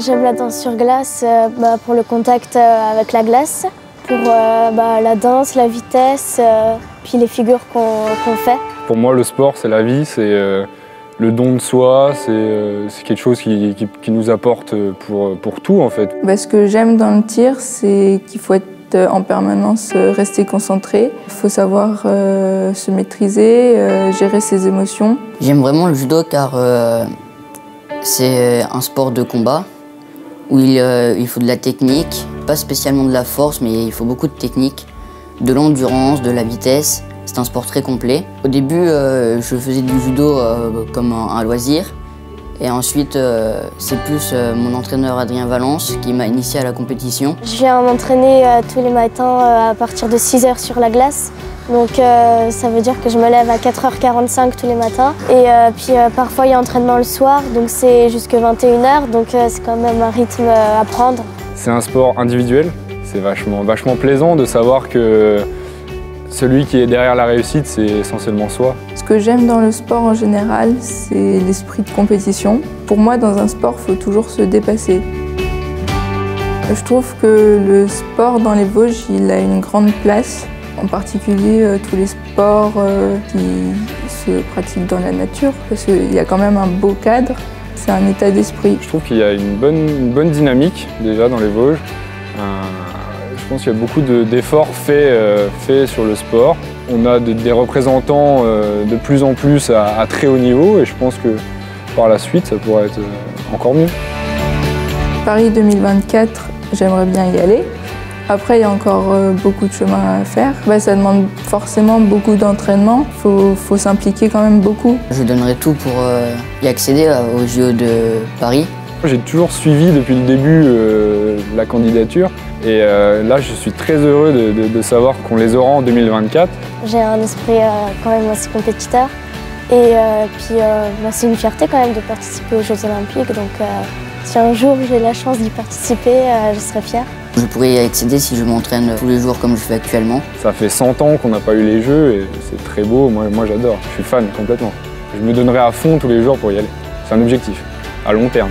J'aime la danse sur glace pour le contact avec la glace, pour la danse, la vitesse, puis les figures qu'on fait. Pour moi, le sport, c'est la vie, c'est le don de soi, c'est quelque chose qui nous apporte pour tout en fait. Ce que j'aime dans le tir, c'est qu'il faut être en permanence rester concentré. Il faut savoir se maîtriser, gérer ses émotions. J'aime vraiment le judo car c'est un sport de combat où il faut de la technique, pas spécialement de la force, mais il faut beaucoup de technique, de l'endurance, de la vitesse. C'est un sport très complet. Au début, je faisais du judo comme un loisir. Et ensuite, c'est plus mon entraîneur Adrien Valence qui m'a initié à la compétition. Je viens m'entraîner tous les matins à partir de 6 h sur la glace. Donc ça veut dire que je me lève à 4h45 tous les matins. Et puis parfois il y a entraînement le soir, donc c'est jusqu'à 21 h. Donc c'est quand même un rythme à prendre. C'est un sport individuel. C'est vachement plaisant de savoir que celui qui est derrière la réussite, c'est essentiellement soi. Ce que j'aime dans le sport en général, c'est l'esprit de compétition. Pour moi, dans un sport, il faut toujours se dépasser. Je trouve que le sport dans les Vosges, il a une grande place. En particulier tous les sports qui se pratiquent dans la nature, parce qu'il y a quand même un beau cadre, c'est un état d'esprit. Je trouve qu'il y a une bonne dynamique déjà dans les Vosges. Je pense qu'il y a beaucoup d'efforts faits sur le sport. On a des représentants de plus en plus à très haut niveau et je pense que par la suite ça pourrait être encore mieux. Paris 2024, j'aimerais bien y aller. Après, il y a encore beaucoup de chemin à faire. Ça demande forcément beaucoup d'entraînement. Faut s'impliquer quand même beaucoup. Je donnerai tout pour y accéder aux JO de Paris. J'ai toujours suivi depuis le début la candidature et là je suis très heureux de savoir qu'on les aura en 2024. J'ai un esprit quand même assez compétiteur et puis c'est une fierté quand même de participer aux Jeux Olympiques. Donc si un jour j'ai la chance d'y participer, je serai fière. Je pourrais y accéder si je m'entraîne tous les jours comme je fais actuellement. Ça fait 100 ans qu'on n'a pas eu les Jeux et c'est très beau, moi j'adore, je suis fan complètement. Je me donnerai à fond tous les jours pour y aller. C'est un objectif, à long terme.